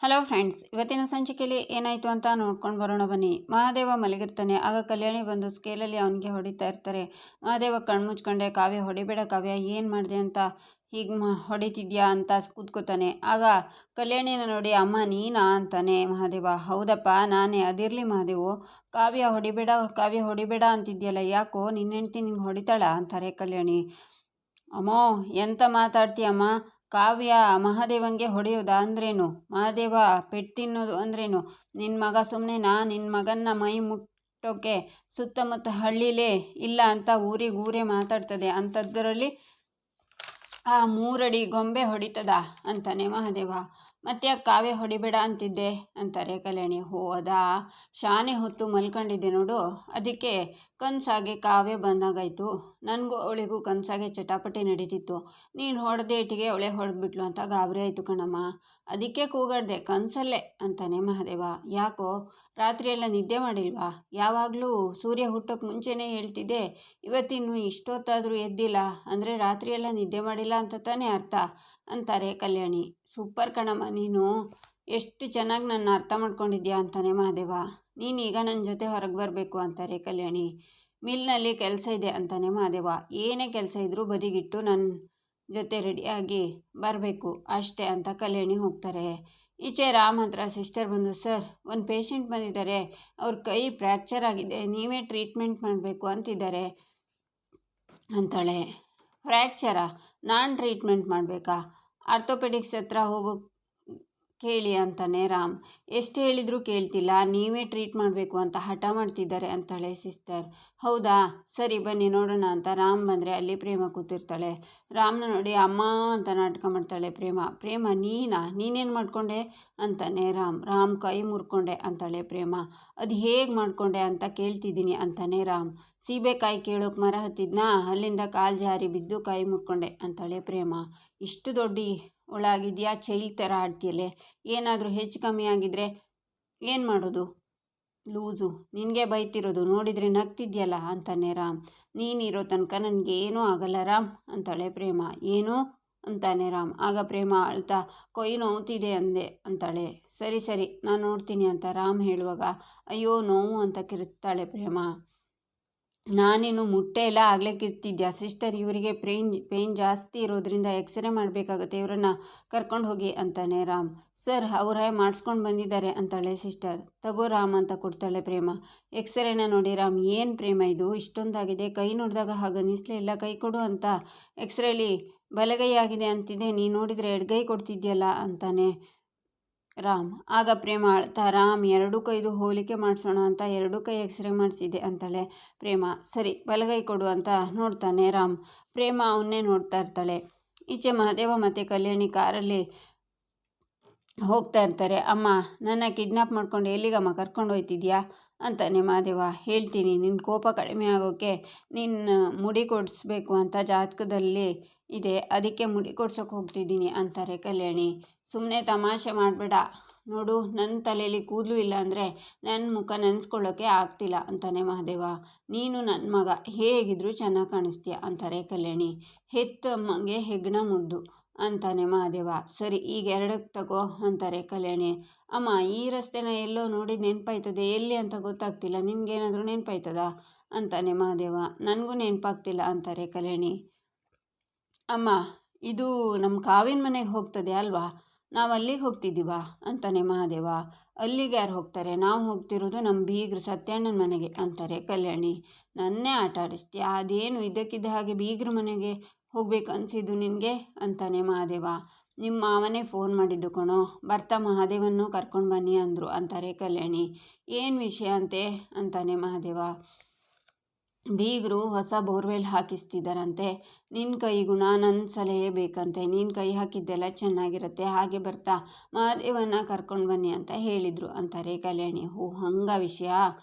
Hello friends, ಇವತ್ತಿನ ಸಂಚಿಕೆಯಲ್ಲಿ ಏನಾಯಿತು ಅಂತ ನೋಡ್ಕೊಂಡು ಬರೋಣ ಬನ್ನಿ. ಮಹಾದೇವ ಮಲಗಿರ್ತಾನೆ. ಆಗ ಕಲ್ಯಾಣಿ ಬಂದು ಸ್ಕೇಲಲ್ಲಿ ಅವನಿಗೆ ಹೊಡಿತಾ ಇರ್ತಾರೆ. ಮಹಾದೇವ ಕಣ್ಮುಚ್ಕೊಂಡೆ, ಕಾವ್ಯ ಹೊಡಿಬೇಡ ಕಾವ್ಯ, ಏನು ಮಾಡಿದೆ ಅಂತ ಹೀಗೆ ಹೊಡಿತಿದ್ಯಾ ಅಂತ ಕೂತ್ಕೋತಾನೆ. ಆಗ ಕಲ್ಯಾಣಿನ ನೋಡಿ, ಅಮ್ಮ ನೀನಾ ಅಂತಾನೆ ಮಹಾದೇವ. ಹೌದಪ್ಪ ನಾನೇ. ಅದಿರಲಿ ಮಹಾದೇವು, ಕಾವ್ಯ ಹೊಡಿಬೇಡ ಅಂತಿದ್ಯಲ್ಲ, ಯಾಕೋ ನಿನ್ನ ಹೆಂಡ್ತಿ ನಿಂಗೆ ಹೊಡಿತಾಳ ಅಂತಾರೆ ಕಲ್ಯಾಣಿ. ಅಮ್ಮೋ ಎಂತ ಮಾತಾಡ್ತೀಯಮ್ಮ, ಕಾವ್ಯ ಮಹಾದೇವಂಗೆ ಹೊಡೆಯೋದಾ ಅಂದ್ರೇನು, ಮಹಾದೇವ ಪೆಟ್ಟು ತಿನ್ನೋದು ಅಂದ್ರೇನು, ನಿನ್ನ ಮಗ ಸುಮ್ಮನೆನಾ, ನಿನ್ನ ಮಗನ್ನ ಮೈ ಮುಟ್ಟೋಕೆ ಸುತ್ತಮುತ್ತ ಹಳ್ಳಿಲೇ ಇಲ್ಲ ಅಂತ ಊರೇ ಮಾತಾಡ್ತದೆ, ಅಂಥದ್ರಲ್ಲಿ ಆ 3 ಅಡಿ ಗೊಂಬೆ ಹೊಡಿತದ ಅಂತಾನೆ ಮಹಾದೇವ. ಮತ್ತೆ ಕಾವ್ಯ ಹೊಡಿಬೇಡ ಅಂತಿದ್ದೆ ಅಂತಾರೆ ಕಲ್ಯಾಣಿ. ಹೋ ಅದಾ, ಶಾನೆ ಹೊತ್ತು ಮಲ್ಕೊಂಡಿದ್ದೆ ನೋಡು, ಅದಕ್ಕೆ ಕನಸಾಗೆ ಕಾವ್ಯ ಬಂದಾಗಾಯ್ತು. ನನಗೂ ಅವಳಿಗೂ ಕನಸಾಗೆ ಚಟಾಪಟಿ ನಡೀತಿತ್ತು. ನೀನು ಹೊಡೆದೇಟಿಗೆ ಅವಳೆ ಹೊಡೆದ್ಬಿಟ್ಲು ಅಂತ ಗಾಬರಿ ಆಯಿತು ಕಣಮ್ಮ, ಅದಕ್ಕೆ ಕೂಗಾಡ್ದೆ ಕನಸಲ್ಲೇ ಅಂತಾನೆ ಮಹಾದೇವ. ಯಾಕೋ ರಾತ್ರಿಯೆಲ್ಲ ನಿದ್ದೆ ಮಾಡಿಲ್ವಾ? ಯಾವಾಗಲೂ ಸೂರ್ಯ ಹುಟ್ಟೋಕೆ ಮುಂಚೆನೇ ಹೇಳ್ತಿದ್ದೆ, ಇವತ್ತಿನ್ನು ಇಷ್ಟೊತ್ತಾದರೂ ಎದ್ದಿಲ್ಲ ಅಂದರೆ ರಾತ್ರಿಯೆಲ್ಲ ನಿದ್ದೆ ಮಾಡಿಲ್ಲ ಅಂತ ತಾನೇ ಅರ್ಥ ಅಂತಾರೆ ಕಲ್ಯಾಣಿ. ಸೂಪರ್ ಕಣಮ್ಮ ನೀನು, ಎಷ್ಟು ಚೆನ್ನಾಗಿ ನನ್ನ ಅರ್ಥ ಮಾಡ್ಕೊಂಡಿದ್ಯಾ ಅಂತಾನೆ ಮಹಾದೇವ. ನೀನೀಗ ನನ್ನ ಜೊತೆ ಹೊರಗೆ ಬರಬೇಕು ಅಂತಾರೆ ಕಲ್ಯಾಣಿ. ಮಿಲ್ನಲ್ಲಿ ಕೆಲಸ ಇದೆ ಅಂತಾನೆ ಮಹಾದೇವ. ಏನೇ ಕೆಲಸ ಇದ್ದರೂ ಬದಿಗಿಟ್ಟು ನನ್ನ ಜೊತೆ ರೆಡಿಯಾಗಿ ಬರಬೇಕು ಅಷ್ಟೇ ಅಂತ ಕಲ್ಯಾಣಿ ಹೋಗ್ತಾರೆ. ಈಚೆ ರಾಮ್ ಹತ್ರ ಸಿಸ್ಟರ್ ಬಂದು, ಸರ್ ಒಂದು ಪೇಷಂಟ್ ಬಂದಿದ್ದಾರೆ, ಅವ್ರ ಕೈ ಫ್ರ್ಯಾಕ್ಚರ್ ಆಗಿದೆ, ನೀವೇ ಟ್ರೀಟ್ಮೆಂಟ್ ಮಾಡಬೇಕು ಅಂತಿದ್ದಾರೆ ಅಂತಾಳೆ. ಫ್ರ್ಯಾಕ್ಚರಾ? ನಾನು ಟ್ರೀಟ್ಮೆಂಟ್ ಮಾಡಬೇಕಾ? ಆರ್ಥೋಪೆಡಿಕ್ಸ್ ಹತ್ರ ಹೋಗೋ ಕೇಳಿ ಅಂತಾನೆ ರಾಮ್. ಎಷ್ಟು ಹೇಳಿದರೂ ಕೇಳ್ತಿಲ್ಲ, ನೀವೇ ಟ್ರೀಟ್ ಮಾಡಬೇಕು ಅಂತ ಹಠ ಮಾಡ್ತಿದ್ದಾರೆ ಅಂತಾಳೆ ಸಿಸ್ಟರ್. ಹೌದಾ, ಸರಿ ಬನ್ನಿ ನೋಡೋಣ ಅಂತ ರಾಮ್ ಬಂದರೆ ಅಲ್ಲಿ ಪ್ರೇಮ ಕೂತಿರ್ತಾಳೆ. ರಾಮ್ನ ನೋಡಿ ಅಮ್ಮ ಅಂತ ನಾಟಕ ಮಾಡ್ತಾಳೆ ಪ್ರೇಮ ನೀನೇನು ಮಾಡ್ಕೊಂಡೆ ಅಂತಾನೆ ರಾಮ್ ಕೈ ಮುರ್ಕೊಂಡೆ ಅಂತಾಳೆ ಪ್ರೇಮ. ಅದು ಹೇಗೆ ಮಾಡ್ಕೊಂಡೆ ಅಂತ ಕೇಳ್ತಿದ್ದೀನಿ ಅಂತಾನೆ ರಾಮ್. ಸೀಬೆಕಾಯಿ ಕೇಳೋಕೆ ಮರ ಹತ್ತಿದ್ನಾ, ಅಲ್ಲಿಂದ ಕಾಲು ಜಾರಿ ಬಿದ್ದು ಕೈ ಮುರ್ಕೊಂಡೆ ಅಂತಾಳೆ ಪ್ರೇಮ. ಇಷ್ಟು ದೊಡ್ಡ ಒಳಗಿದೆಯಾ, ಚೈಲ್ಡ್ ಥರ ಆಡ್ತೀಯಲ್ಲೇ, ಏನಾದರೂ ಹೆಚ್ಚು ಕಮ್ಮಿ ಆಗಿದ್ರೆ ಏನು ಮಾಡೋದು ಲೂಸು, ನಿನಗೆ ಬೈತಿರೋದು ನೋಡಿದರೆ ನಗ್ತಿದ್ಯಲ್ಲ ಅಂತಾನೆ ರಾಮ್. ನೀನಿರೋ ತನಕ ನನಗೇನೂ ಆಗಲ್ಲ ರಾಮ್ ಅಂತಾಳೆ ಪ್ರೇಮ. ಏನು ಅಂತಾನೆ ರಾಮ್. ಆಗ ಪ್ರೇಮ ಅಳ್ತಾ, ಕೊಯ್ ನೋವ್ತಿದೆ ಅಂದೆ ಅಂತಾಳೆ. ಸರಿ ನಾನು ನೋಡ್ತೀನಿ ಅಂತ ರಾಮ್ ಹೇಳುವಾಗ, ಅಯ್ಯೋ ನೋವು ಅಂತ ಕಿರ್ತಾಳೆ ಪ್ರೇಮ. ನಾನೇನು ಮುಟ್ಟೆ ಎಲ್ಲ ಆಗಲೇ ಕಿರ್ತಿದ್ಯಾ ಸಿಸ್ಟರ್, ಇವರಿಗೆ ಪೇಯ್ನ್ ಜಾಸ್ತಿ ಇರೋದ್ರಿಂದ ಎಕ್ಸ್ರೇ ಮಾಡಬೇಕಾಗತ್ತೆ, ಇವರನ್ನು ಕರ್ಕೊಂಡು ಹೋಗಿ ಅಂತಾನೆ ರಾಮ್. ಸರ್ ಅವರೇ ಮಾಡಿಸ್ಕೊಂಡು ಬಂದಿದ್ದಾರೆ ಅಂತಾಳೆ ಸಿಸ್ಟರ್. ತಗೋ ರಾಮ್ ಅಂತ ಕೊಡ್ತಾಳೆ ಪ್ರೇಮ. ಎಕ್ಸ್ರೇನ ನೋಡಿ ರಾಮ್. ಏನು ಪ್ರೇಮ ಇದು ಇಷ್ಟೊಂದಾಗಿದೆ, ಕೈ ನೋಡಿದಾಗ ಹಾಗೆ ಅನ್ನಿಸ್ಲೇ ಇಲ್ಲ, ಕೈ ಕೊಡು ಅಂತ ಎಕ್ಸ್ರೇಲಿ ಬಲಗೈ ಆಗಿದೆ ಅಂತಿದೆ, ನೀನು ನೋಡಿದರೆ ಎಡಗೈ ಕೊಡ್ತಿದ್ಯಲ್ಲ ಅಂತಾನೆ ರಾಮ್. ಆಗ ಪ್ರೇಮ ಅಳ್ತಾ, ರಾಮ್ 2 ಕೈದು ಹೋಲಿಕೆ ಮಾಡಿಸೋಣ ಅಂತ 2 ಕೈ ಎಕ್ಸ್ರೇ ಮಾಡಿಸಿದೆ ಅಂತಾಳೆ ಪ್ರೇಮ. ಸರಿ ಬಲಗೈ ಕೊಡು ಅಂತ ನೋಡ್ತಾನೆ ರಾಮ್. ಪ್ರೇಮ ಅವನ್ನೇ ನೋಡ್ತಾ ಇರ್ತಾಳೆ. ಈಚೆ ಮಹಾದೇವ ಮತ್ತು ಕಲ್ಯಾಣಿ ಕಾರಲ್ಲಿ ಹೋಗ್ತಾ ಇರ್ತಾರೆ. ಅಮ್ಮ ನನ್ನ ಕಿಡ್ನಾಪ್ ಮಾಡ್ಕೊಂಡು ಎಲ್ಲಿಗಮ್ಮ ಕರ್ಕೊಂಡು ಹೋಗ್ತಿದ್ಯಾ ಅಂತಾನೆ ಮಹಾದೇವ. ಹೇಳ್ತೀನಿ, ನಿನ್ನ ಕೋಪ ಕಡಿಮೆ ಆಗೋಕ್ಕೆ ನಿನ್ನ ಮುಡಿ ಕೊಡಿಸ್ಬೇಕು ಅಂತ ಜಾತಕದಲ್ಲಿ ಇದೆ, ಅದಕ್ಕೆ ಮುಡಿ ಕೊಡ್ಸೋಕೆ ಹೋಗ್ತಿದ್ದೀನಿ ಅಂತಾರೆ ಕಲ್ಯಾಣಿ. ಸುಮ್ಮನೆ ತಮಾಷೆ ಮಾಡಬೇಡ ನೋಡು, ನನ್ನ ತಲೆಯಲ್ಲಿ ಕೂದಲು ಇಲ್ಲ ಅಂದರೆ ನನ್ನ ಮುಖ ನೆನೆಸ್ಕೊಳ್ಳೋಕೆ ಆಗ್ತಿಲ್ಲ ಅಂತಾನೆ ಮಹಾದೇವ. ನೀನು ನನ್ನ ಮಗ, ಹೇಗಿದ್ರೂ ಚೆನ್ನಾಗಿ ಕಾಣಿಸ್ತೀಯ ಅಂತಾರೆ ಕಲ್ಯಾಣಿ. ಹೆತ್ತಮ್ಮಗೆ ಹೆಗ್ಗಣ ಮುದ್ದು ಅಂತಾನೆ ಮಹಾದೇವ. ಸರಿ ಈಗ 2ಕ್ಕೆ ತಗೋ ಅಂತಾರೆ ಕಲ್ಯಾಣಿ. ಅಮ್ಮ ಈ ರಸ್ತೆನ ಎಲ್ಲೋ ನೋಡಿ ನೆನಪಾಯ್ತದೆ, ಎಲ್ಲಿ ಅಂತ ಗೊತ್ತಾಗ್ತಿಲ್ಲ, ನಿನ್ಗೇನಾದರೂ ನೆನಪಾಯ್ತದ ಅಂತಾನೆ ಮಹಾದೇವ. ನನಗೂ ನೆನಪಾಗ್ತಿಲ್ಲ ಅಂತಾರೆ ಕಲ್ಯಾಣಿ. ಅಮ್ಮ ಇದು ನಮ್ಮ ಕಾವಿನ ಮನೆಗೆ ಹೋಗ್ತದೆ ಅಲ್ವಾ, ನಾವು ಅಲ್ಲಿಗೆ ಹೋಗ್ತಿದ್ದೀವ ಅಂತಾನೆ ಮಹಾದೇವ. ಅಲ್ಲಿಗೆ ಯಾರು ಹೋಗ್ತಾರೆ, ನಾವು ಹೋಗ್ತಿರೋದು ನಮ್ಮ ಬೀಗರು ಸತ್ಯಣ್ಣನ ಮನೆಗೆ ಅಂತಾರೆ ಕಲ್ಯಾಣಿ. ನನ್ನೇ ಆಟ ಆಡಿಸ್ತೀಯಾ, ಅದೇನು ಇದ್ದಕ್ಕಿದ್ದ ಹಾಗೆ ಬೀಗ್ರ ಮನೆಗೆ ಹೋಗ್ಬೇಕು ಅನಿಸಿದ್ದು ನಿನಗೆ ಅಂತಾನೆ ಮಹಾದೇವ. ನಿಮ್ಮ ಮಾವನೇ ಫೋನ್ ಮಾಡಿದ್ದು ಕಣೋ, ಬರ್ತಾ ಮಹಾದೇವನ್ನು ಕರ್ಕೊಂಡು ಬನ್ನಿ ಅಂದರು ಅಂತಾರೆ ಕಲ್ಯಾಣಿ. ಏನು ವಿಷಯ ಅಂತಾನೆ ಮಹಾದೇವ. ಬೀಗರು ಹೊಸ ಬೋರ್ವೆಲ್ ಹಾಕಿಸ್ತಿದ್ದಾರಂತೆ, ನಿನ್ನ ಕೈ ಗುಣ ನನ್ನ ಸಲಹೆ ಬೇಕಂತೆ, ನೀನು ಕೈ ಹಾಕಿದ್ದೆಲ್ಲ ಚೆನ್ನಾಗಿರುತ್ತೆ, ಹಾಗೆ ಬರ್ತಾ ಮಹಾದೇವನ ಕರ್ಕೊಂಡು ಬನ್ನಿ ಅಂತ ಹೇಳಿದರು ಅಂತಾರೆ ಕಲ್ಯಾಣಿ. ಓ ಹಂಗ ವಿಷಯ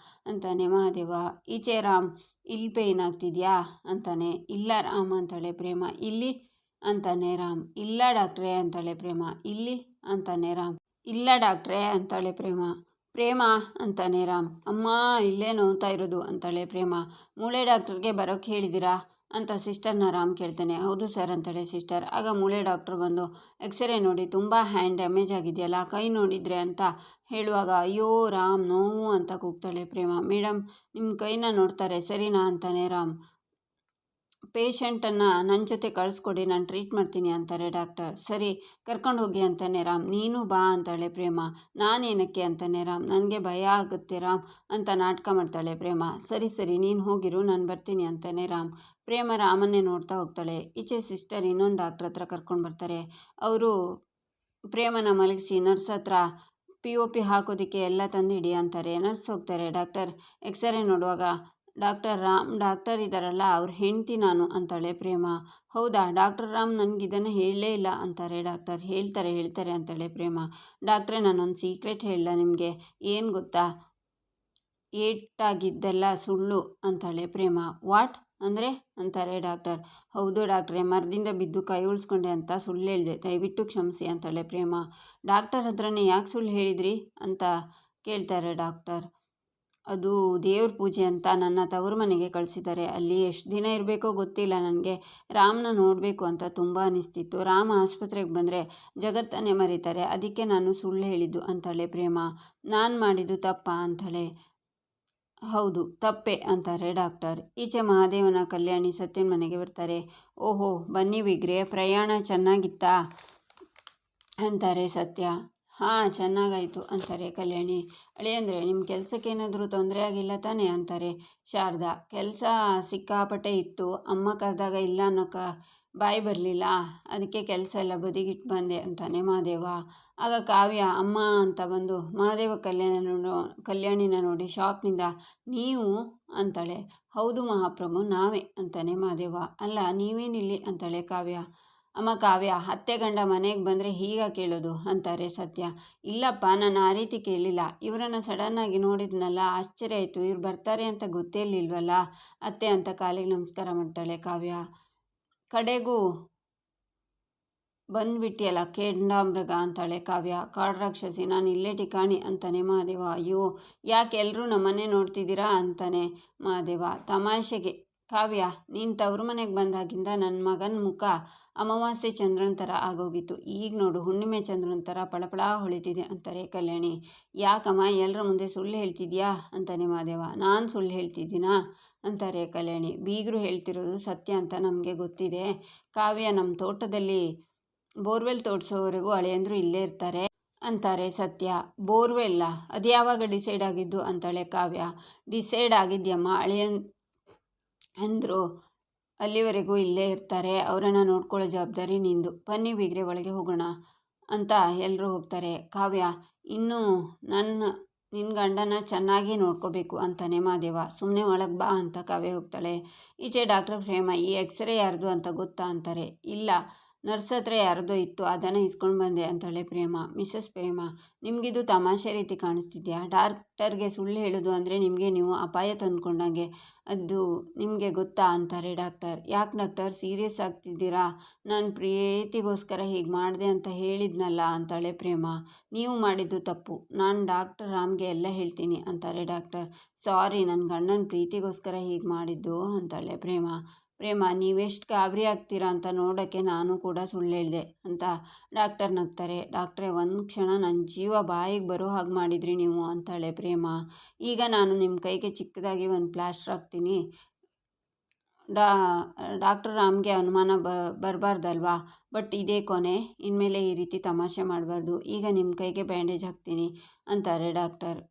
ಅಂತಾನೆ ಮಹಾದೇವ. ಈಚೆ ರಾಮ್, ಇಲ್ಲಿ ಪೇಯ್ನ್ ಆಗ್ತಿದ್ಯಾ ಅಂತಾನೆ. ಇಲ್ಲ ರಾಮ್ ಅಂತಾಳೆ ಪ್ರೇಮ. ಇಲ್ಲಿ ಅಂತಾನೆ ರಾಮ್. ಇಲ್ಲ ಡಾಕ್ಟ್ರೇ ಅಂತಾಳೆ ಪ್ರೇಮ. ಇಲ್ಲಿ ಅಂತಾನೆ ರಾಮ್. ಇಲ್ಲ ಡಾಕ್ಟ್ರೇ ಅಂತಾಳೆ ಪ್ರೇಮ ಅಂತಾನೆ ರಾಮ್. ಅಮ್ಮ ಇಲ್ಲೇ ನೋವ್ತಾ ಇರೋದು ಅಂತಾಳೆ ಪ್ರೇಮ. ಮೂಳೆ ಡಾಕ್ಟ್ರಿಗೆ ಬರೋಕ್ಕೆ ಹೇಳಿದ್ದೀರಾ ಅಂತ ಸಿಸ್ಟರ್ನ ರಾಮ್ ಕೇಳ್ತಾನೆ. ಹೌದು ಸರ್ ಅಂತಾಳೆ ಸಿಸ್ಟರ್. ಆಗ ಮೂಳೆ ಡಾಕ್ಟ್ರು ಬಂದು ಎಕ್ಸ್ರೇ ನೋಡಿ ತುಂಬ ಹ್ಯಾಂಡ್ ಡ್ಯಾಮೇಜ್ ಆಗಿದೆಯಲ್ಲ, ಕೈ ನೋಡಿದರೆ ಅಂತ ಹೇಳುವಾಗ ಅಯ್ಯೋ ರಾಮ್ ನೋವು ಅಂತ ಕೂಗ್ತಾಳೆ ಪ್ರೇಮ. ಮೇಡಮ್ ನಿಮ್ಮ ಕೈನ ನೋಡ್ತಾರೆ ಸರಿನಾ ಅಂತಾನೆ ರಾಮ್. ಪೇಷಂಟನ್ನು ನನ್ನ ಜೊತೆ ಕಳಿಸ್ಕೊಡಿ, ನಾನು ಟ್ರೀಟ್ ಮಾಡ್ತೀನಿ ಅಂತಾರೆ ಡಾಕ್ಟರ್. ಸರಿ ಕರ್ಕೊಂಡು ಹೋಗಿ ಅಂತಾನೆ ರಾಮ್. ನೀನು ಬಾ ಅಂತಾಳೆ ಪ್ರೇಮ. ನಾನೇನಕ್ಕೆ ಅಂತಾನೆ ರಾಮ್. ನನಗೆ ಭಯ ಆಗುತ್ತೆ ರಾಮ್ ಅಂತ ನಾಟಕ ಮಾಡ್ತಾಳೆ ಪ್ರೇಮ. ಸರಿ ಸರಿ ನೀನು ಹೋಗಿರು, ನಾನು ಬರ್ತೀನಿ ಅಂತಾನೆ ರಾಮ್. ಪ್ರೇಮ ರಾಮನ್ನೇ ನೋಡ್ತಾ ಹೋಗ್ತಾಳೆ. ಈಚೆ ಸಿಸ್ಟರ್ ಇನ್ನೊಂದು ಡಾಕ್ಟ್ರ್ ಹತ್ರ ಕರ್ಕೊಂಡು ಬರ್ತಾರೆ. ಅವರು ಪ್ರೇಮನ ಮಲಗಿಸಿ ನರ್ಸ್ ಹತ್ರ POP ಹಾಕೋದಕ್ಕೆ ಎಲ್ಲ ತಂದಿಡಿ ಅಂತಾರೆ. ನರ್ಸ್ ಹೋಗ್ತಾರೆ. ಡಾಕ್ಟರ್ ಎಕ್ಸ್ರೇ ನೋಡುವಾಗ ಡಾಕ್ಟರ್ ರಾಮ್ ಡಾಕ್ಟರ್ ಇದ್ದಾರಲ್ಲ ಅವ್ರ ಹೆಂಡ್ತಿ ನಾನು ಅಂತಾಳೆ ಪ್ರೇಮ. ಹೌದಾ ಡಾಕ್ಟರ್ ರಾಮ್ ನನಗಿದನ್ನು ಹೇಳಲೇ ಇಲ್ಲ ಅಂತಾರೆ ಡಾಕ್ಟರ್. ಹೇಳ್ತಾರೆ ಅಂತಾಳೆ ಪ್ರೇಮ. ಡಾಕ್ಟ್ರೇ ನಾನೊಂದು ಸೀಕ್ರೆಟ್ ಹೇಳಲ್ಲ ನಿಮಗೆ, ಏನು ಗೊತ್ತಾ, ಏಟಾಗಿದ್ದೆಲ್ಲ ಸುಳ್ಳು ಅಂತಾಳೆ ಪ್ರೇಮ. ವಾಟ್ ಅಂದರೆ ಅಂತಾರೆ ಡಾಕ್ಟರ್. ಹೌದು ಡಾಕ್ಟ್ರೇ, ಮರದಿಂದ ಬಿದ್ದು ಕೈ ಉಳಿಸ್ಕೊಂಡೆ ಅಂತ ಸುಳ್ಳು ಹೇಳಿದೆ, ದಯವಿಟ್ಟು ಕ್ಷಮಿಸಿ ಅಂತಾಳೆ ಪ್ರೇಮ. ಡಾಕ್ಟರ್ ಹತ್ರನೇ ಯಾಕೆ ಸುಳ್ಳು ಹೇಳಿದ್ರಿ ಅಂತ ಕೇಳ್ತಾರೆ ಡಾಕ್ಟರ್. ಅದು ದೇವ್ರ ಪೂಜೆ ಅಂತ ನನ್ನ ತವರು ಮನೆಗೆ ಕಳಿಸಿದ್ದಾರೆ. ಅಲ್ಲಿ ಎಷ್ಟು ದಿನ ಇರಬೇಕೋ ಗೊತ್ತಿಲ್ಲ. ನನಗೆ ರಾಮ್ನ ನೋಡಬೇಕು ಅಂತ ತುಂಬ ಅನಿಸ್ತಿತ್ತು. ರಾಮ ಆಸ್ಪತ್ರೆಗೆ ಬಂದರೆ ಜಗತ್ತನ್ನೇ ಮರೀತಾರೆ, ಅದಕ್ಕೆ ನಾನು ಸುಳ್ಳು ಹೇಳಿದ್ದು ಅಂತಾಳೆ ಪ್ರೇಮ. ನಾನು ಮಾಡಿದ್ದು ತಪ್ಪಾ ಅಂತಾಳೆ. ಹೌದು ತಪ್ಪೆ ಅಂತಾರೆ ಡಾಕ್ಟರ್. ಈಚೆ ಮಹಾದೇವನ ಕಲ್ಯಾಣಿ ಸತ್ಯನ ಮನೆಗೆ ಬರ್ತಾರೆ. ಓಹೋ ಬನ್ನಿ ಬಿಗ್ರೆ, ಪ್ರಯಾಣ ಚೆನ್ನಾಗಿತ್ತಾ ಅಂತಾರೆ ಸತ್ಯ. ಹಾಂ ಚೆನ್ನಾಗಾಯಿತು ಅಂತಾರೆ ಕಲ್ಯಾಣಿ. ಅಳಿಯಂದರೆ ನಿಮ್ಮ ಕೆಲಸಕ್ಕೆ ಏನಾದರೂ ತೊಂದರೆ ಆಗಿಲ್ಲ ತಾನೇ ಅಂತಾರೆ ಶಾರದಾ. ಕೆಲಸ ಸಿಕ್ಕಾಪಟ್ಟೆ ಇತ್ತು, ಅಮ್ಮ ಕರೆದಾಗ ಇಲ್ಲ ಅನ್ನೋಕ್ಕೆ ಬಾಯಿ ಬರಲಿಲ್ಲ, ಅದಕ್ಕೆ ಕೆಲಸ ಎಲ್ಲ ಬದಿಗಿಟ್ಟು ಬಂದೆ ಅಂತಾನೆ ಮಹಾದೇವ. ಆಗ ಕಾವ್ಯ ಅಮ್ಮ ಅಂತ ಬಂದು ಮಹಾದೇವ ಕಲ್ಯಾಣಿನ ನೋಡಿ ಶಾಕ್ನಿಂದ ನೀವು ಅಂತಾಳೆ. ಹೌದು ಮಹಾಪ್ರಭು ನಾವೇ ಅಂತಾನೆ ಮಹಾದೇವ. ಅಲ್ಲ ನೀವೇನಿಲ್ಲಿ ಅಂತಾಳೆ ಕಾವ್ಯ. ಅಮ್ಮ ಕಾವ್ಯ ಅತ್ತೆ ಗಂಡ ಮನೆಗೆ ಬಂದರೆ ಹೀಗ ಕೇಳೋದು ಅಂತಾರೆ ಸತ್ಯ. ಇಲ್ಲಪ್ಪ ನಾನು ಆ ರೀತಿ ಕೇಳಿಲ್ಲ, ಇವರನ್ನು ಸಡನ್ನಾಗಿ ನೋಡಿದ್ನಲ್ಲ ಆಶ್ಚರ್ಯ ಆಯಿತು, ಇವ್ರು ಬರ್ತಾರೆ ಅಂತ ಗೊತ್ತೇ ಇರಲಿಲ್ವಲ್ಲ ಅತ್ತೆ ಅಂತ ಕಾಲಿಗೆ ನಮಸ್ಕಾರ ಮಾಡ್ತಾಳೆ ಕಾವ್ಯ. ಕಡೆಗೂ ಬಂದ್ಬಿಟ್ಟಿಯಲ್ಲ ಕೇಂಡಾಮೃಗ ಅಂತಾಳೆ ಕಾವ್ಯ. ಕಾಡು ರಾಕ್ಷಸಿ ನಾನು ಇಲ್ಲೇ ಠಿಕಾಣಿ ಅಂತಾನೆ ಮಹಾದೇವ. ಅಯ್ಯೋ ಯಾಕೆ ಎಲ್ಲರೂ ನಮ್ಮನ್ನೇ ನೋಡ್ತಿದ್ದೀರಾ ಅಂತಾನೆ ಮಹಾದೇವ. ತಮಾಷೆಗೆ ಕಾವ್ಯ, ನೀನು ತವ್ರ ಮನೆಗೆ ಬಂದಾಗಿಂದ ನನ್ನ ಮಗನ ಮುಖ ಅಮಾವಾಸ್ಯೆ ಚಂದ್ರನ ಥರ ಆಗೋಗಿತ್ತು, ಈಗ ನೋಡು ಹುಣ್ಣಿಮೆ ಚಂದ್ರನ ಥರ ಪಳಪಳ ಹೊಳಿತಿದೆ ಅಂತಾರೆ ಕಲ್ಯಾಣಿ. ಯಾಕಮ್ಮ ಎಲ್ಲರ ಮುಂದೆ ಸುಳ್ಳು ಹೇಳ್ತಿದ್ಯಾ ಅಂತಾನೆ ಮಹಾದೇವ. ನಾನು ಸುಳ್ಳು ಹೇಳ್ತಿದ್ದೀನಾ ಅಂತಾರೆ ಕಲ್ಯಾಣಿ. ಬೀಗರು ಹೇಳ್ತಿರೋದು ಸತ್ಯ ಅಂತ ನಮಗೆ ಗೊತ್ತಿದೆ. ಕಾವ್ಯ ನಮ್ಮ ತೋಟದಲ್ಲಿ ಬೋರ್ವೆಲ್ ತೋಡಿಸೋವರೆಗೂ ಅಳಿಯಂದ್ರು ಇಲ್ಲೇ ಇರ್ತಾರೆ ಅಂತಾರೆ ಸತ್ಯ. ಬೋರ್ವೆಲ್ಲ ಅದು ಯಾವಾಗ ಡಿಸೈಡ್ ಆಗಿದ್ದು ಅಂತಾಳೆ ಕಾವ್ಯ. ಡಿಸೈಡ್ ಆಗಿದ್ಯಮ್ಮ, ಅಂದರು ಅಲ್ಲಿವರೆಗೂ ಇಲ್ಲೇ ಇರ್ತಾರೆ, ಅವರನ್ನು ನೋಡ್ಕೊಳ್ಳೋ ಜವಾಬ್ದಾರಿ ನಿಂದು. ಬನ್ನಿ ಬೀಗ್ರೆ ಒಳಗೆ ಹೋಗೋಣ ಅಂತ ಎಲ್ಲರೂ ಹೋಗ್ತಾರೆ. ಕಾವ್ಯ ಇನ್ನೂ ನಿನ್ನ ಗಂಡನ ಚೆನ್ನಾಗಿ ನೋಡ್ಕೋಬೇಕು ಅಂತಾನೆ ಮಹಾದೇವ. ಸುಮ್ಮನೆ ಒಳಗೆ ಬಾ ಅಂತ ಕಾವ್ಯ ಹೋಗ್ತಾಳೆ. ಈಚೆ ಡಾಕ್ಟರ್ ಪ್ರೇಮ ಈ ಎಕ್ಸ್ರೇ ಯಾರ್ದು ಅಂತ ಗೊತ್ತಾ ಅಂತಾರೆ. ಇಲ್ಲ ನರ್ಸ್ ಹತ್ರ ಯಾರದೋ ಇತ್ತು, ಅದನ್ನು ಇಸ್ಕೊಂಡು ಬಂದೆ ಅಂತಾಳೆ ಪ್ರೇಮ. ಮಿಸಸ್ ಪ್ರೇಮ ನಿಮಗಿದು ತಮಾಷೆ ರೀತಿ ಕಾಣಿಸ್ತಿದ್ಯಾ? ಡಾಕ್ಟರ್ಗೆ ಸುಳ್ಳು ಹೇಳೋದು ಅಂದರೆ ನಿಮಗೆ ನೀವು ಅಪಾಯ ತಂದ್ಕೊಂಡಂಗೆ, ಅದು ನಿಮಗೆ ಗೊತ್ತಾ ಅಂತಾರೆ ಡಾಕ್ಟರ್. ಯಾಕೆ ಡಾಕ್ಟರ್ ಸೀರಿಯಸ್ ಆಗ್ತಿದ್ದೀರಾ? ನಾನು ಪ್ರೀತಿಗೋಸ್ಕರ ಹೀಗೆ ಮಾಡಿದೆ ಅಂತ ಹೇಳಿದ್ನಲ್ಲ ಅಂತಾಳೆ ಪ್ರೇಮ. ನೀವು ಮಾಡಿದ್ದು ತಪ್ಪು, ನಾನು ಡಾಕ್ಟರ್ ರಾಮ್ಗೆ ಎಲ್ಲ ಹೇಳ್ತೀನಿ ಅಂತಾರೆ ಡಾಕ್ಟರ್. ಸಾರಿ ನನ್ನ ಗಂಡನ ಪ್ರೀತಿಗೋಸ್ಕರ ಹೀಗೆ ಮಾಡಿದ್ದು ಅಂತಾಳೆ ಪ್ರೇಮ. ನೀವೆಷ್ಟು ಗಾಬರಿ ಆಗ್ತೀರಾ ಅಂತ ನೋಡೋಕ್ಕೆ ನಾನು ಕೂಡ ಸುಳ್ಳು ಹೇಳಿದೆ ಅಂತ ಡಾಕ್ಟರ್ ನಗ್ತಾರೆ. ಡಾಕ್ಟ್ರೇ ಒಂದು ಕ್ಷಣ ನನ್ನ ಜೀವ ಬಾಯಿಗೆ ಬರೋ ಹಾಗೆ ಮಾಡಿದ್ರಿ ನೀವು ಅಂತಾಳೆ ಪ್ರೇಮ. ಈಗ ನಾನು ನಿಮ್ಮ ಕೈಗೆ ಚಿಕ್ಕದಾಗಿ ಒಂದು ಪ್ಲಾಸ್ಟರ್ ಹಾಕ್ತೀನಿ, ಡಾಕ್ಟರ್ ರಾಮ್ಗೆ ಅನುಮಾನ ಬರಬಾರ್ದಲ್ವಾ, ಬಟ್ ಇದೇ ಕೊನೆ, ಇನ್ಮೇಲೆ ಈ ರೀತಿ ತಮಾಷೆ ಮಾಡಬಾರ್ದು. ಈಗ ನಿಮ್ಮ ಕೈಗೆ ಬ್ಯಾಂಡೇಜ್ ಹಾಕ್ತೀನಿ ಅಂತಾರೆ ಡಾಕ್ಟರ್.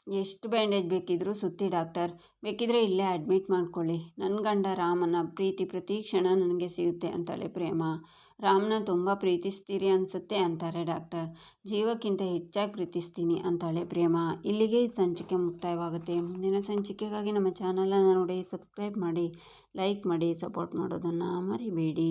ಎಷ್ಟು ಬ್ಯಾಂಡೇಜ್ ಬೇಕಿದ್ರೂ ಸುತ್ತಿ ಡಾಕ್ಟರ್, ಬೇಕಿದ್ರೆ ಇಲ್ಲೇ ಅಡ್ಮಿಟ್ ಮಾಡ್ಕೊಳ್ಳಿ, ನನ್ನ ಗಂಡ ರಾಮನ ಪ್ರೀತಿ ಪ್ರತಿ ಕ್ಷಣ ನನಗೆ ಸಿಗುತ್ತೆ ಅಂತಾಳೆ ಪ್ರೇಮ. ರಾಮನ ತುಂಬ ಪ್ರೀತಿಸ್ತೀರಿ ಅನಿಸುತ್ತೆ ಅಂತಾರೆ ಡಾಕ್ಟರ್. ಜೀವಕ್ಕಿಂತ ಹೆಚ್ಚಾಗಿ ಪ್ರೀತಿಸ್ತೀನಿ ಅಂತಾಳೆ ಪ್ರೇಮ. ಇಲ್ಲಿಗೆ ಈ ಸಂಚಿಕೆ ಮುಕ್ತಾಯವಾಗುತ್ತೆ. ಮುಂದಿನ ಸಂಚಿಕೆಗಾಗಿ ನಮ್ಮ ಚಾನಲನ್ನು ನೋಡಿ ಸಬ್ಸ್ಕ್ರೈಬ್ ಮಾಡಿ, ಲೈಕ್ ಮಾಡಿ, ಸಪೋರ್ಟ್ ಮಾಡೋದನ್ನು ಮರಿಬೇಡಿ.